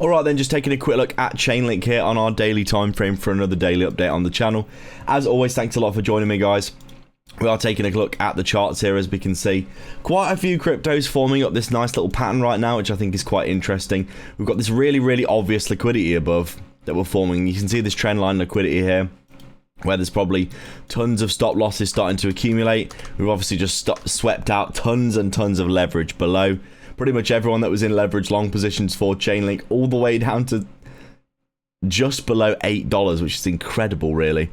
Alright then, just taking a quick look at Chainlink here on our daily time frame for another daily update on the channel. As always, thanks a lot for joining me, guys. We are taking a look at the charts here. As we can see, quite a few cryptos forming up this nice little pattern right now, which I think is quite interesting. We've got this really obvious liquidity above that we're forming. You can see this trend line liquidity here, where there's probably tons of stop losses starting to accumulate. We've obviously just swept out tons and tons of leverage below. Pretty much everyone that was in leverage long positions for Chainlink, all the way down to just below $8, which is incredible, really.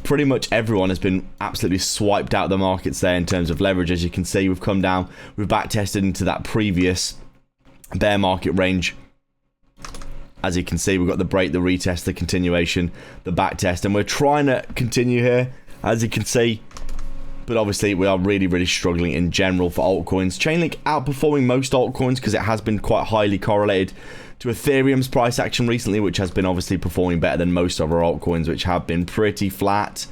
Pretty much everyone has been absolutely swiped out of the markets there in terms of leverage. As you can see, we've come down, we've back tested into that previous bear market range. As you can see, we've got the break, the retest, the continuation, the back test, and we're trying to continue here, as you can see. But obviously, we are really struggling in general for altcoins. Chainlink outperforming most altcoins because it has been quite highly correlated to Ethereum's price action recently, which has been obviously performing better than most of our altcoins, which have been pretty flat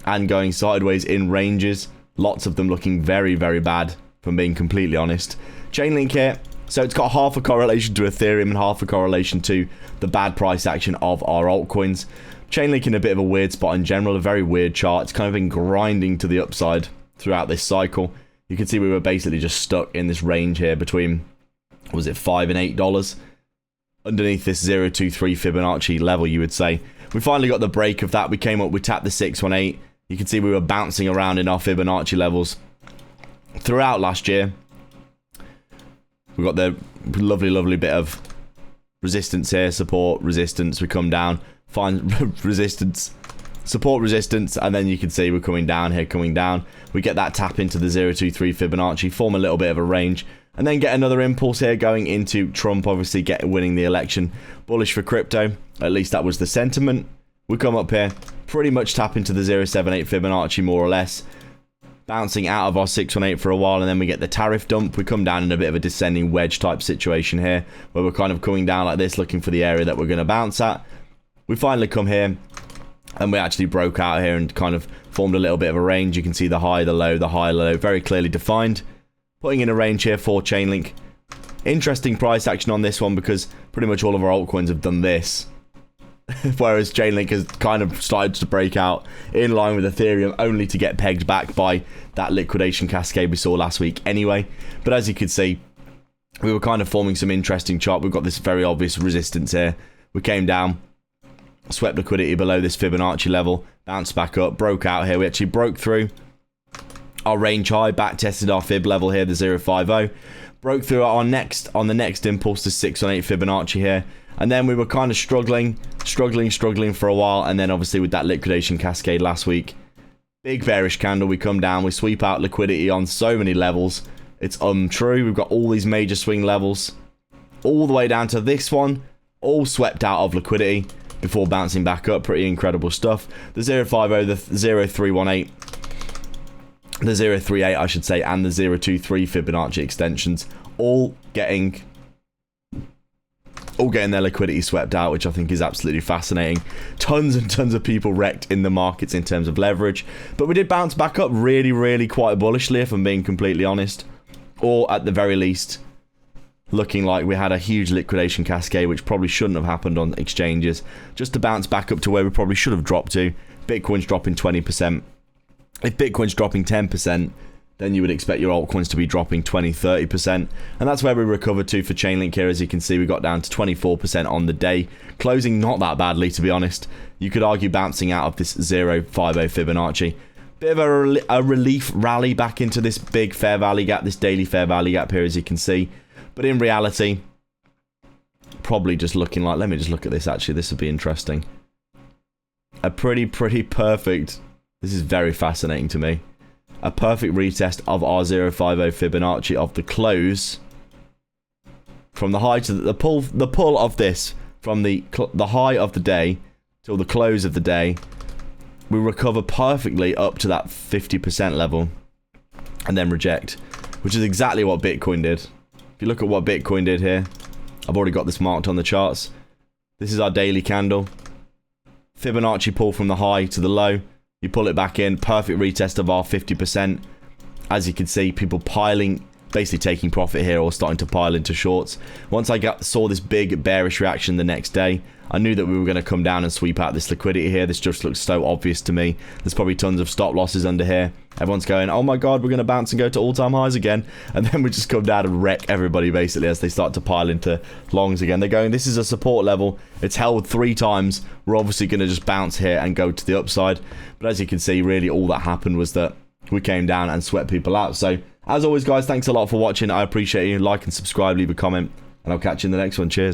and going sideways in ranges. Lots of them looking very bad, if I'm being completely honest. Chainlink here, so it's got half a correlation to Ethereum and half a correlation to the bad price action of our altcoins. Chainlink in a bit of a weird spot in general, a very weird chart. It's kind of been grinding to the upside throughout this cycle. You can see we were basically just stuck in this range here between, was it $5 and $8? Underneath this 0.23 Fibonacci level, you would say. We finally got the break of that. We came up, we tapped the 618. You can see we were bouncing around in our Fibonacci levels throughout last year. We got the lovely bit of resistance here, support, resistance. We come down, find resistance, support, resistance, and then you can see we're coming down here, coming down. We get that tap into the 0.23 Fibonacci, form a little bit of a range, and then get another impulse here going into Trump, obviously winning the election. Bullish for crypto, at least that was the sentiment. We come up here, pretty much tap into the 0.78 Fibonacci more or less, bouncing out of our 618 for a while, and then we get the tariff dump. We come down in a bit of a descending wedge type situation here, where we're kind of coming down like this, looking for the area that we're going to bounce at. We finally come here, and we actually broke out here and kind of formed a little bit of a range. You can see the high, the low, the high, low, very clearly defined. Putting in a range here for Chainlink. Interesting price action on this one because pretty much all of our altcoins have done this. Whereas Chainlink has kind of started to break out in line with Ethereum, only to get pegged back by that liquidation cascade we saw last week anyway. But as you can see, we were kind of forming some interesting chart. We've got this very obvious resistance here. We came down, swept liquidity below this Fibonacci level, bounced back up, broke out here. We actually broke through our range high, back tested our fib level here, the 0.50, broke through on the next impulse to 618 Fibonacci here, and then we were kind of struggling for a while, and then obviously with that liquidation cascade last week, big bearish candle, we come down, we sweep out liquidity on so many levels, it's untrue. We've got all these major swing levels, all the way down to this one, all swept out of liquidity before bouncing back up. Pretty incredible stuff. The 0.50, the 0.318, the 0.38 I should say, and the 0.23 Fibonacci extensions all getting their liquidity swept out, which I think is absolutely fascinating. Tons and tons of people wrecked in the markets in terms of leverage, but we did bounce back up really quite bullishly, if I'm being completely honest, or at the very least looking like we had a huge liquidation cascade, which probably shouldn't have happened on exchanges, just to bounce back up to where we probably should have dropped to. Bitcoin's dropping 20%. If Bitcoin's dropping 10%, then you would expect your altcoins to be dropping 20-30%. And that's where we recovered to for Chainlink here. As you can see, we got down to 24% on the day. Closing not that badly, to be honest. You could argue bouncing out of this 0.50 Fibonacci. Bit of a relief rally back into this big fair value gap, this daily fair value gap here, as you can see. But in reality, probably just looking like, let me just look at this actually, this would be interesting. A pretty perfect, this is very fascinating to me. A perfect retest of our 0.50 Fibonacci of the close. From the high to the pull of this, from the high of the day till the close of the day, we recover perfectly up to that 50% level and then reject, which is exactly what Bitcoin did. If you look at what Bitcoin did here, I've already got this marked on the charts. This is our daily candle. Fibonacci pull from the high to the low. You pull it back in, perfect retest of our 50%. As you can see, people piling basically taking profit here or starting to pile into shorts. Once I saw this big bearish reaction the next day, I knew that we were going to come down and sweep out this liquidity here. This just looks so obvious to me. There's probably tons of stop losses under here. Everyone's going, oh my god, we're going to bounce and go to all-time highs again. And then we just come down and wreck everybody basically as they start to pile into longs again. They're going, this is a support level. It's held 3 times. We're obviously going to just bounce here and go to the upside. But as you can see, really all that happened was that we came down and swept people out. So as always, guys, thanks a lot for watching. I appreciate you. Like and subscribe, leave a comment, and I'll catch you in the next one. Cheers.